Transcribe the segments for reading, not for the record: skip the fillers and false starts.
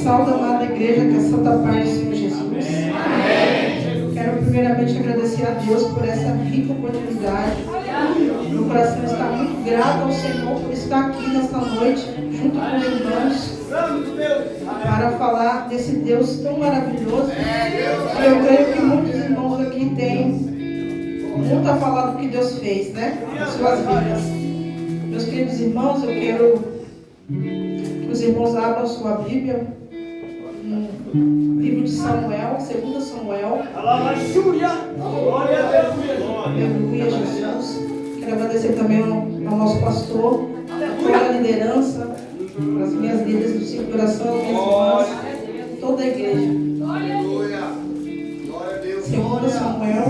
Salve, amada igreja, que a santa paz do Senhor Jesus. Quero primeiramente agradecer a Deus por essa rica oportunidade. Meu coração está muito grato ao Senhor por estar aqui nesta noite, junto com os irmãos, para falar desse Deus tão maravilhoso. E eu creio que muitos irmãos aqui têm muito a falar do que Deus fez, né? Em suas vidas. Meus queridos irmãos, eu quero que os irmãos abram sua Bíblia no livro de Samuel, 2 Samuel. Aleluia, Jesus. Quero agradecer também ao nosso pastor, a toda a liderança, as minhas líderes do Ciclo de Oração, minhas irmãs, toda a igreja. Aleluia. Glória a Deus. 2 Samuel.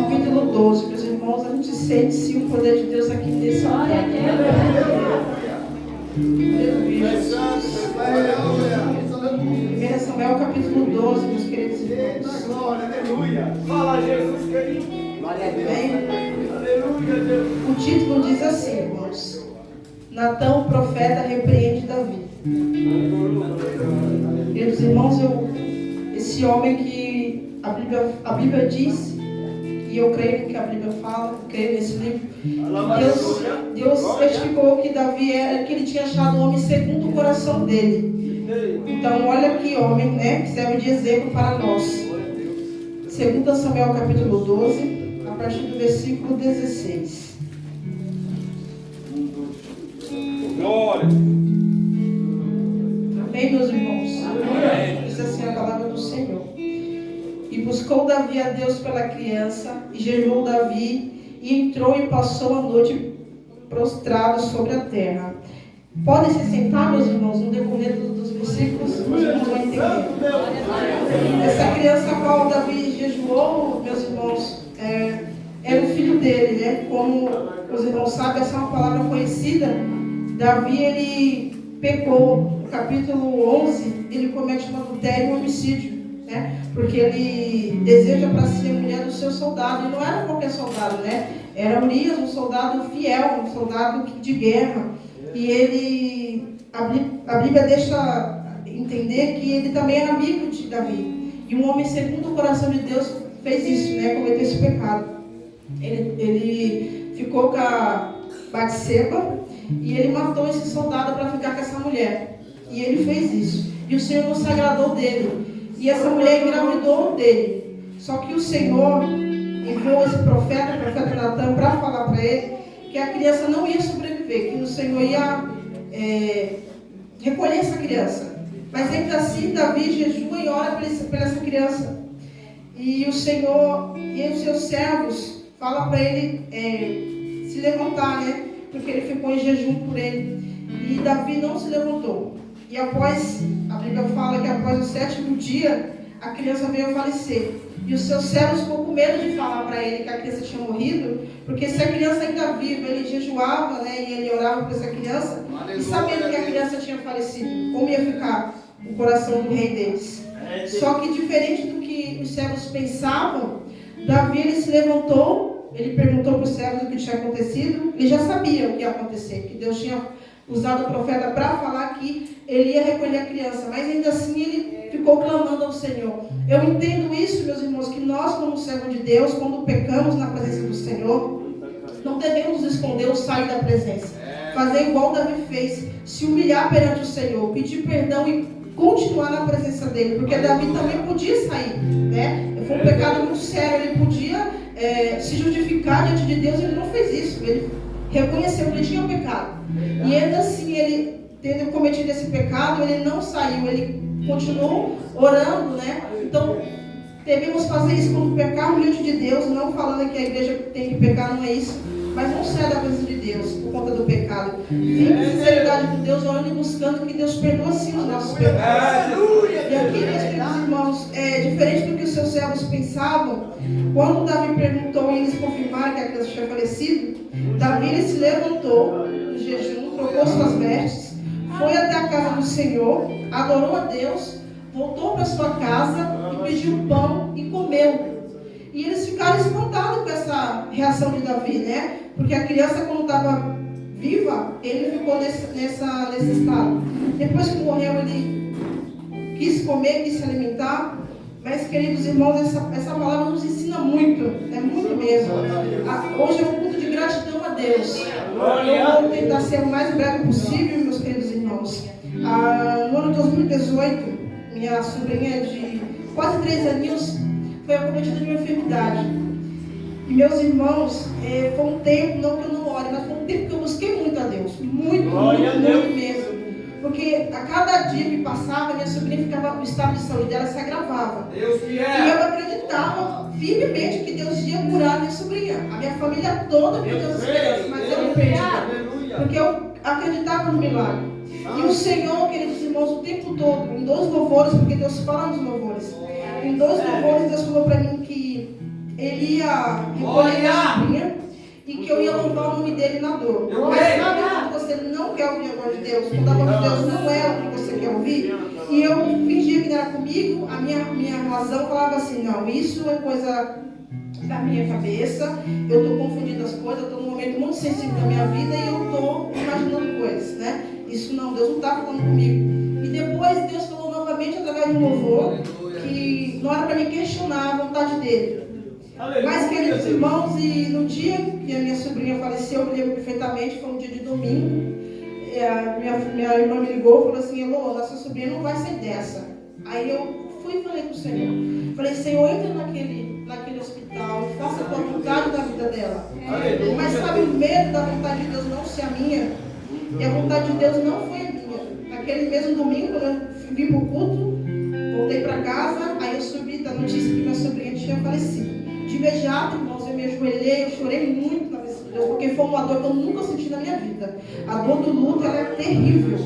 Capítulo 12. Meus irmãos, a gente sente sim o poder de Deus aqui nesse lugar. Aleluia. 1 Samuel capítulo 12, meus queridos irmãos. Aleluia. Fala, Jesus querido. Aleluia, Deus. O título diz assim, irmãos: Natã, o profeta, repreende Davi. Queridos irmãos, esse homem que a Bíblia diz, e eu creio que a Bíblia fala, creio nesse livro, Deus certificou que Davi era, que ele tinha achado o homem segundo o coração dele. Então, olha que homem, né, que serve de exemplo para nós. 2 Samuel capítulo 12, a partir do versículo 16. Glória. Amém, meus irmãos? Amém. Diz assim a palavra do Senhor. E buscou Davi a Deus pela criança, e jejuou Davi, e entrou e passou a noite prostrado sobre a terra. Podem se sentar, meus irmãos, no decorrer dos versículos, os irmãos vão entender. Essa criança a qual Davi jejuou, meus irmãos, era o filho dele, né? Como os irmãos sabem, essa é uma palavra conhecida. Davi, ele pecou. No capítulo 11, ele comete um adultério e um homicídio, né? Porque ele deseja para si a mulher do seu soldado. E não era qualquer soldado, né? Era Urias, um soldado fiel, um soldado de guerra. E ele, a Bíblia deixa entender que ele também era amigo de Davi. E um homem segundo o coração de Deus fez isso, né? Cometeu esse pecado. Ele ficou com a Batseba e ele matou esse soldado para ficar com essa mulher. E ele fez isso. E o Senhor não se agradou dele. E essa mulher engravidou dele. Só que o Senhor enviou esse profeta, o profeta Natã, para falar para ele que a criança não ia sobreviver, que o Senhor ia recolher essa criança. Mas ainda assim, Davi jejua e ora por essa criança. E o Senhor e os seus servos falam para ele se levantar, né? Porque ele ficou em jejum por ele. E Davi não se levantou. E após, a Bíblia fala que após o 7º dia, a criança veio a falecer. E os seus servos ficou com medo de falar para ele que a criança tinha morrido, porque se a criança ainda viva, ele jejuava, né, e ele orava por essa criança, e sabendo que a criança tinha falecido, como ia ficar o coração do rei deles? Só que diferente do que os servos pensavam, Davi, ele se levantou, ele perguntou para os servos o que tinha acontecido, ele já sabia o que ia acontecer, que Deus tinha usado o profeta para falar que ele ia recolher a criança, mas ainda assim ele ficou clamando ao Senhor. Eu entendo isso, meus irmãos, que nós, como servos de Deus, quando pecamos na presença do Senhor, não devemos nos esconder ou sair da presença. Fazer igual Davi fez, se humilhar perante o Senhor, pedir perdão e continuar na presença dele, porque Davi também podia sair, né? Foi um pecado muito sério, ele podia se justificar diante de Deus, ele não fez isso, ele reconheceu que ele tinha pecado. E ainda assim, ele tendo cometido esse pecado, ele não saiu, ele continuou orando, né? Então, devemos fazer isso quando pecarmos diante de Deus, não falando que a igreja tem que pecar, não é isso, mas não saia da presença de Deus por conta do pecado. Vive com sinceridade com Deus, orando e buscando que Deus perdoe sim os nossos pecados. E aqui, meus queridos irmãos, diferente do que os seus servos pensavam, quando Davi perguntou e eles confirmaram que a criança tinha falecido, Davi ele se levantou no jejum, trocou suas vestes, foi até a casa do Senhor, adorou a Deus, voltou para sua casa e pediu pão e comeu. E eles ficaram espantados com essa reação de Davi, né? Porque a criança, quando estava viva, ele ficou nesse estado. Depois que morreu, ele quis comer, quis se alimentar. Mas, queridos irmãos, essa palavra nos ensina muito, muito mesmo. Hoje é um culto de gratidão a Deus. Eu vou tentar ser o mais breve possível, meus queridos irmãos. No ano de 2018, minha sobrinha de quase 3 aninhos foi acometida de uma enfermidade. E, meus irmãos, foi um tempo, não que eu não ore, mas foi um tempo que eu busquei muito a Deus. Muito mesmo. Porque a cada dia que passava, minha sobrinha ficava, o estado de saúde dela se agravava. Deus que é. E eu acreditava firmemente que Deus ia curar a minha sobrinha. A minha família toda pediu as esperanças, mas eu não perdi. Porque eu acreditava no milagre. E o Senhor, queridos irmãos, o tempo todo, em 2 louvores, porque Deus fala nos louvores. Em 2 louvores, Deus falou para mim que Ele ia recolher a sobrinha e que eu ia louvar o nome dele na dor. Mas sabe quando você não quer ouvir a voz de Deus? Quando a voz de Deus não é o que você quer ouvir? E eu fingia que não era comigo, a minha razão falava assim, não, isso é coisa da minha cabeça, eu estou confundindo as coisas, eu estou num momento muito sensível da minha vida e eu estou imaginando coisas, né? Isso não, Deus não está falando comigo. E depois Deus falou novamente através de um louvor que não era para me questionar a vontade dele. Mas, queridos irmãos, e no dia que a minha sobrinha faleceu, eu me lembro perfeitamente, foi um dia de domingo, minha irmã me ligou e falou assim, Elô, nossa sobrinha não vai sair dessa. Aí eu fui e falei com o Senhor. Falei, Senhor, entra naquele hospital e faça a tua vontade da vida dela. Mas sabe o medo da vontade de Deus não ser a minha? E a vontade de Deus não foi a minha. Naquele mesmo domingo, quando eu vim para o culto, voltei para casa, aí eu subi da notícia que minha sobrinha tinha falecido. De imediato, irmãos, eu me ajoelhei, eu chorei muito na presença de Deus, porque foi uma dor que eu nunca senti na minha vida. A dor do luto, ela é terrível.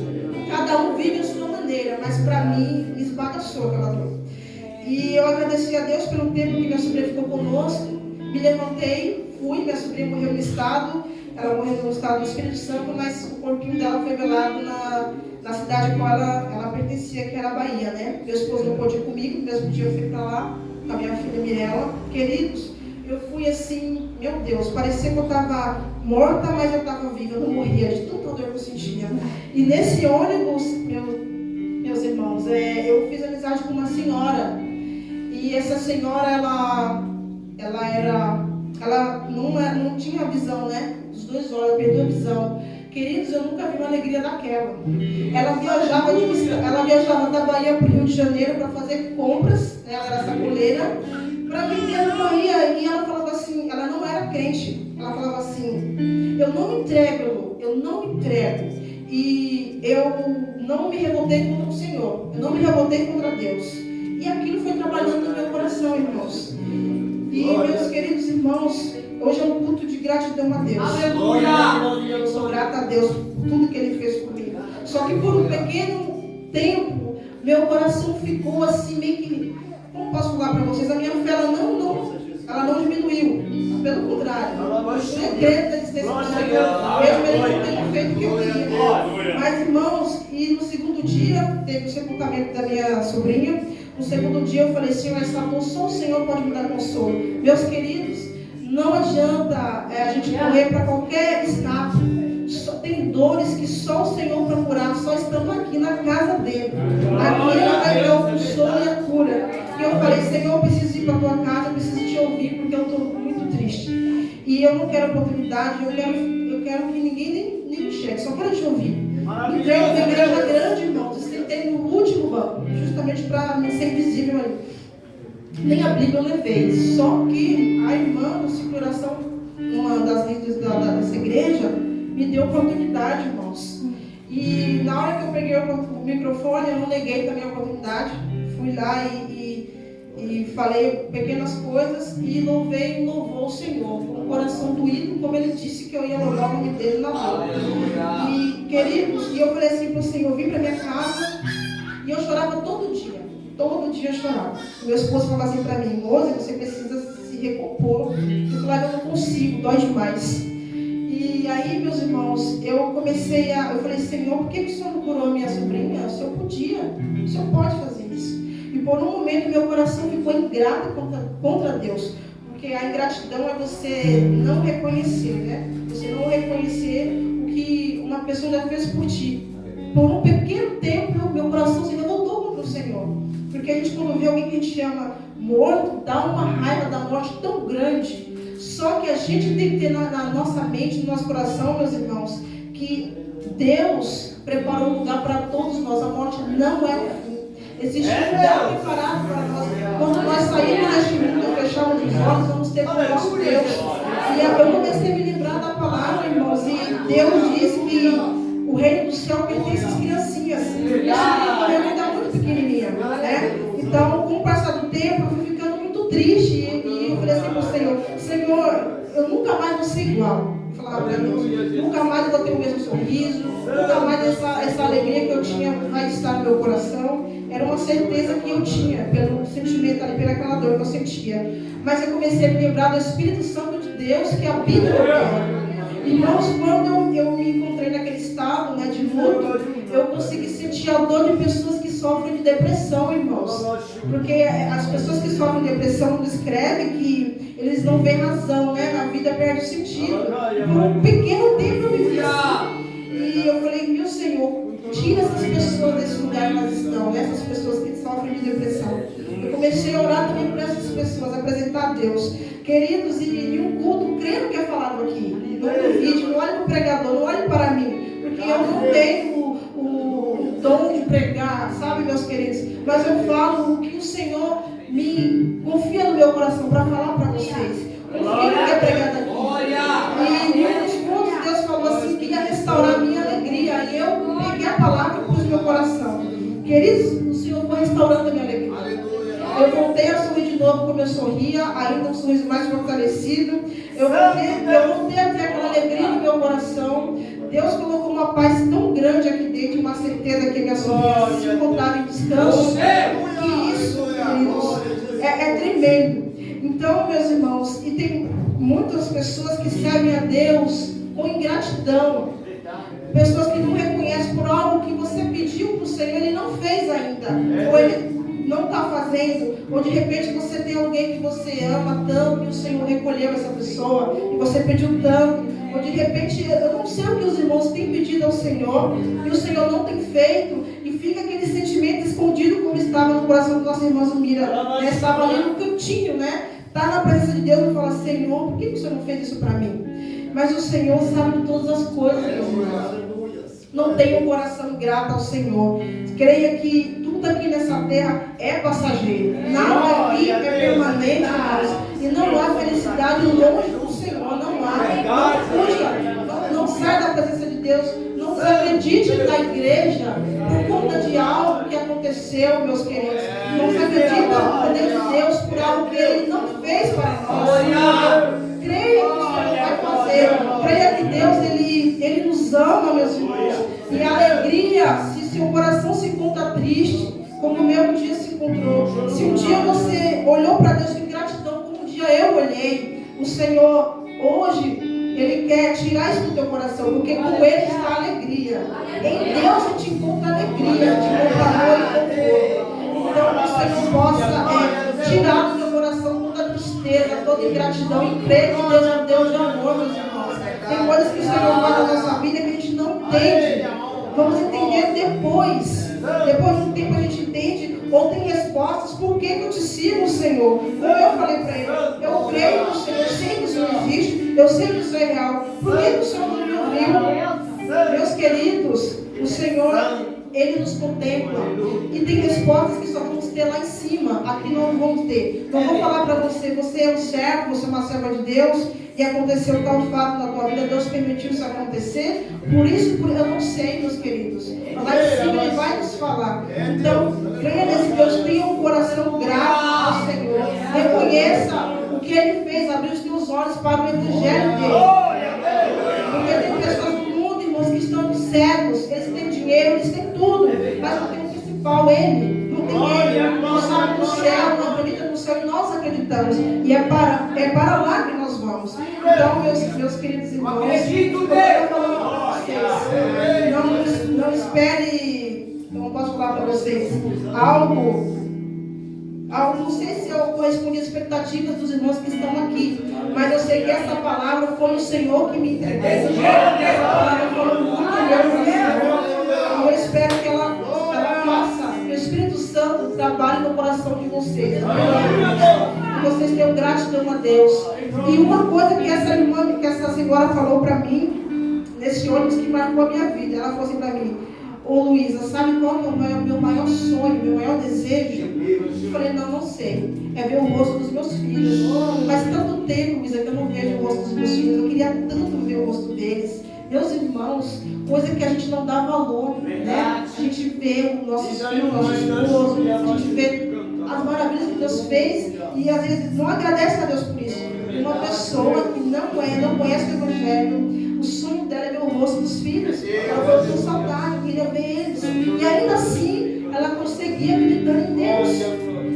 Cada um vive a sua maneira, mas para mim, me esbagaçou aquela dor. E eu agradeci a Deus pelo tempo que minha sobrinha ficou conosco. Me levantei, fui, minha sobrinha morreu no estado, ela morreu no estado do Espírito Santo, mas o corpinho dela foi velado na cidade a qual ela pertencia, que era a Bahia, né? Meu esposo não pôde ir comigo, no mesmo dia eu fui para lá, com a minha filha Mirella. Queridos, eu fui assim, meu Deus, parecia que eu estava morta, mas eu estava viva, eu não morria de tanta dor que eu sentia. E nesse ônibus, meus irmãos, eu fiz amizade com uma senhora, e essa senhora, ela não tinha visão, né? Os 2 olhos, ela perdeu a visão. Queridos, eu nunca vi uma alegria daquela. Ela viajava da Bahia para o Rio de Janeiro para fazer compras, né? Ela era sacoleira, para vender a Bahia. E ela falava assim, ela não era crente. Ela falava assim, eu não me entrego. E eu não me revoltei contra o Senhor. Eu não me revoltei contra Deus. E aquilo foi trabalhando no meu coração, irmãos. E, meus queridos irmãos, hoje é um culto de gratidão a Deus. Aleluia! Eu sou grata a Deus por tudo que Ele fez por mim. Só que por um pequeno tempo, meu coração ficou assim, meio que... Como posso falar para vocês? A minha fé, ela não diminuiu. Pelo contrário. Eu sou crente da existência do Senhor. Mesmo Ele não tendo feito o que eu queria. Mas, irmãos, e no segundo dia, teve o sepultamento da minha sobrinha. No segundo dia eu falei, Senhor, essa dor só o Senhor pode me dar consolo. Meus queridos, não adianta a gente correr para qualquer estado. Tem dores que só o Senhor para curar, só estando aqui na casa dele. Aqui ele vai dar o consolo e a cura. E eu falei, Senhor, eu preciso ir para a tua casa, eu preciso te ouvir, porque eu estou muito triste. E eu não quero oportunidade, eu quero que ninguém nem me chegue, só quero te ouvir. Entrei numa igreja grande, irmãos, e sentei no último banco, justamente para me ser visível ali. Nem a Bíblia eu levei, só que a irmã do Ciclo de Oração, uma das líderes dessa igreja, me deu oportunidade, irmãos. E na hora que eu peguei o microfone, eu não neguei também a oportunidade. Fui lá e falei pequenas coisas e louvou o Senhor com o coração doído, como Ele disse que eu ia louvar o nome dele na boca. E, queridos, eu falei assim para o Senhor, vim para minha casa e eu chorava todo dia eu chorava. O meu esposo falava assim para mim, Rose, você precisa se recompor. Eu falava, eu não consigo, dói demais. E aí, meus irmãos, eu falei, Senhor, por que o Senhor não curou a minha sobrinha? O Senhor podia, o Senhor pode fazer isso. E por um momento meu coração ficou ingrato contra Deus, Porque a ingratidão é você não reconhecer, né? Você não reconhecer o que uma pessoa já fez por ti. Por um pequeno tempo, meu coração se revoltou contra o Senhor. Porque a gente, quando vê alguém que a gente ama morto, dá uma raiva da morte tão grande. Só que a gente tem que ter na nossa mente, no nosso coração, meus irmãos, que Deus preparou um lugar para todos nós. A morte não é o fim. Existe um lugar preparado para nós. Quando nós saímos deste mundo, fechamos os olhos, vamos ter com o nosso Deus. E eu comecei a me lembrar da palavra, irmãos, e Deus diz que o reino do céu pertence às criancinhas. Isso me ainda muito pequenininha, né? Então, com o passar do tempo, eu fui ficando muito triste. E eu falei assim para o Senhor: Senhor, eu nunca mais vou ser igual. Eu falava para Deus: nunca mais eu vou ter o mesmo sorriso, nunca mais essa alegria que eu tinha vai estar no meu coração. Era uma certeza que eu tinha, pelo sentimento ali, pelaquela dor que eu sentia. Mas eu comecei a me lembrar do Espírito Santo de Deus que habita no meu coração. Irmãos, quando eu me encontrei naquele estado, né, de luto, eu consegui sentir a dor de pessoas que sofrem de depressão, irmãos. Porque as pessoas que sofrem de depressão descrevem que eles não veem razão, né? Na vida perde o sentido. Por um pequeno tempo eu me vi assim. E eu falei: meu Senhor, tira essas pessoas desse lugar que elas estão, né? Essas pessoas que sofrem de depressão. Eu comecei a orar também por essas pessoas, a apresentar a Deus. Queridos, e um culto, creio que é falado aqui. Não duvide, não olhe para o pregador, não olhe para mim. Porque eu não tenho o dom de pregar, sabe, meus queridos? Mas eu falo o que o Senhor me confia no meu coração para falar para vocês. Confia no que é pregado aqui. E em um dos pontos Deus falou assim que ia restaurar a minha alegria. E eu peguei a palavra e pus no meu coração. Queridos, o Senhor foi restaurando a minha alegria. Eu voltei a sorrir de novo como eu sorria, ainda um sorriso mais fortalecido. Eu voltei a ter aquela alegria no meu coração. Deus colocou uma paz tão grande aqui dentro, uma certeza que a minha sorriso se encontrava em descanso. Que isso, queridos, é tremendo. Então, meus irmãos, e tem muitas pessoas que servem a Deus com ingratidão. Pessoas que não reconhecem por algo que você pediu para o Senhor, Ele não fez ainda. Ou Ele não está fazendo, ou de repente você tem alguém que você ama tanto e o Senhor recolheu essa pessoa e você pediu tanto, ou de repente eu não sei o que os irmãos têm pedido ao Senhor e o Senhor não tem feito, e fica aquele sentimento escondido como estava no coração do nosso irmão Zumira, né? Estava ali no cantinho, né? Está na presença de Deus e fala: Senhor, por que o Senhor não fez isso para mim? Mas o Senhor sabe de todas as coisas, meus irmãos. Não tenha um coração grato ao Senhor. Creia que tudo aqui nessa terra é passageiro. Nada aqui é permanente, irmãos. E não há felicidade longe do Senhor. Não há. Não fuja. Não saia da presença de Deus. Não desacredite da igreja por conta de algo que aconteceu, meus queridos. Não desacredite no poder de Deus por algo que Ele não fez para nós. Creia que o Senhor vai fazer. Creia que Deus, Ele nos ama, meus irmãos. E a alegria, se seu coração se encontra triste, como o meu dia se encontrou. Se um dia você olhou para Deus com gratidão, como um dia eu olhei, o Senhor, hoje, Ele quer tirar isso do teu coração, porque com Ele está a alegria. Em Deus a gente encontra alegria, te encontra amor e conforto. Então, que o Senhor possa tirar do teu coração toda tristeza, toda ingratidão, e crer que Deus é um Deus de amor, meus irmãos. Tem coisas que o Senhor faz na nossa vida que a gente não entende. Vamos entender depois. Depois de um tempo a gente entende, ou tem respostas. Por que eu te sigo, Senhor? Como eu falei para ele, eu creio no Senhor, eu sei que o Senhor existe, eu sei que o Senhor é real. Por que o Senhor não me ouviu? Meus queridos, o Senhor, Ele nos contempla. E tem respostas que só vamos ter lá em cima. Aqui não vamos ter. Não vou falar para você, você é um servo, você é uma serva de Deus, e aconteceu tal fato na tua vida, Deus permitiu isso acontecer. Por isso, eu não sei, meus queridos. Lá em cima Ele vai nos falar. Então, creia nesse Deus, tenha um coração grato ao Senhor. Reconheça o que Ele fez, abrir os teus olhos para o Evangelho dele. Porque tem pessoas no mundo, irmãos, que estão cegos. Eles têm dinheiro, eles têm tudo, mas não tem o principal, Ele. Não tem Ele. Não sabe no céu, não acredita no céu, e nós acreditamos. E é para lá que nós vamos. Então, meus queridos irmãos, eu estou falando para vocês, não espere, eu não posso falar para vocês, Não sei se eu correspondi às expectativas dos irmãos que estão aqui, mas eu sei que essa palavra foi o Senhor que me entregou. Essa palavra foi muito meu coração. E eu espero que ela faça, que o Espírito Santo trabalhe no coração de vocês. Que vocês tenham gratidão a Deus. E uma coisa que essa irmã, que essa senhora falou para mim, nesse ônibus que marcou a minha vida, ela falou assim para mim: ô Luísa, sabe qual que é o meu maior sonho, meu maior desejo? Eu falei: não sei. É ver o rosto dos meus filhos. Faz tanto tempo, Luísa, que eu não vejo o rosto dos meus filhos. Eu queria tanto ver o rosto deles. Meus irmãos, coisa que a gente não dá valor, né? A gente vê o nosso filho, o nosso esposo, a gente vê as maravilhas que Deus fez e às vezes não agradece a Deus por isso. Uma pessoa que não conhece o Evangelho, o sonho dela é ver o rosto dos filhos. Ela foi com saudade, queria ver eles. E ainda assim, ela conseguia acreditar em Deus.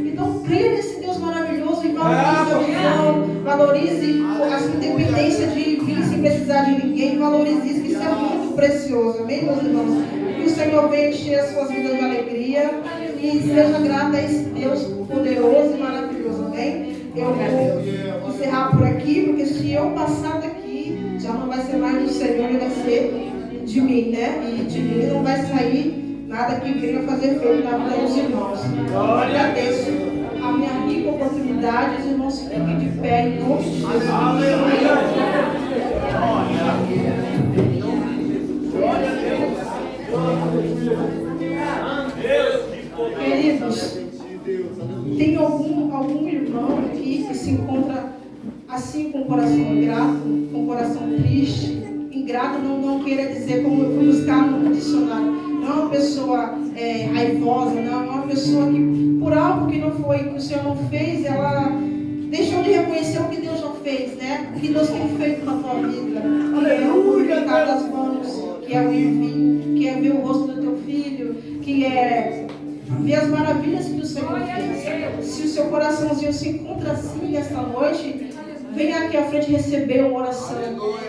Então, creia nesse Deus maravilhoso e valorize a visão, valorize a sua independência de vir sem precisar de ninguém, valorize isso, que isso é muito precioso. Amém, meus irmãos? Que o Senhor venha encher as suas vidas de alegria e seja grato a esse Deus poderoso e maravilhoso. Amém? Eu vou encerrar por aqui, porque se eu passar daqui, já não vai ser mais do Senhor, vai ser de mim, né? E de mim não vai sair nada que venha fazer feito na vida dos irmãos. Eu agradeço a minha rica oportunidade. Os irmãos fiquem de pé em nome de Jesus. Queridos, tem algum irmão aqui que se encontra assim com o coração ingrato, com o coração triste? Ingrato não queira dizer, como eu fui buscar no dicionário, não é uma pessoa raivosa, não é uma pessoa que por algo que não foi, que o Senhor não fez, ela deixou de reconhecer o que Deus já fez, né? O que Deus tem feito na tua vida, que é o purificar das mãos, que é o envio, que é ver o rosto do teu filho, que é ver as maravilhas que o Senhor fez. Se o seu coraçãozinho se encontra assim nesta noite, venha aqui à frente receber uma oração.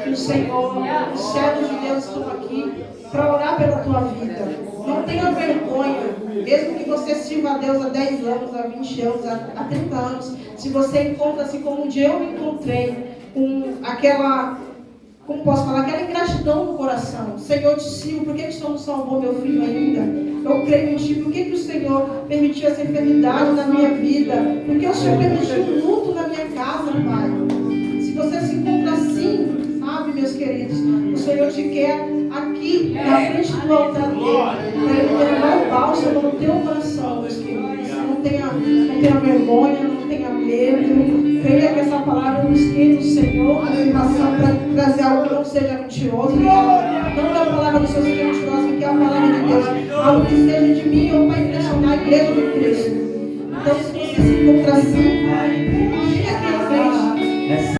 Que o Senhor, os servos de Deus estão aqui para orar pela tua vida. Não tenha vergonha, mesmo que você sirva a Deus há 10 anos, há 20 anos, há 30 anos. Se você encontra assim como um dia eu me encontrei, com aquela, como posso falar, aquela ingratidão no coração. Senhor, eu te sirvo, por que o Senhor não salvou meu filho ainda? Eu creio em ti, por que o Senhor permitiu essa enfermidade na minha vida? Por que o Senhor permitiu um luto na minha casa, Pai? Se você se encontra assim, sabe, meus queridos, o Senhor te quer aqui, na frente do altar dele, para ele derramar o bálsamo no teu coração, meus queridos. Não tenha vergonha, não tenha medo. Creia que essa palavra nos tem do Senhor, confirmação para trazer algo que não seja mentiroso. Não que a palavra do Senhor seja mentirosa, que é a palavra de Deus. Algo que seja de mim ou para impressionar a igreja de Cristo. Então, se você se encontra assim,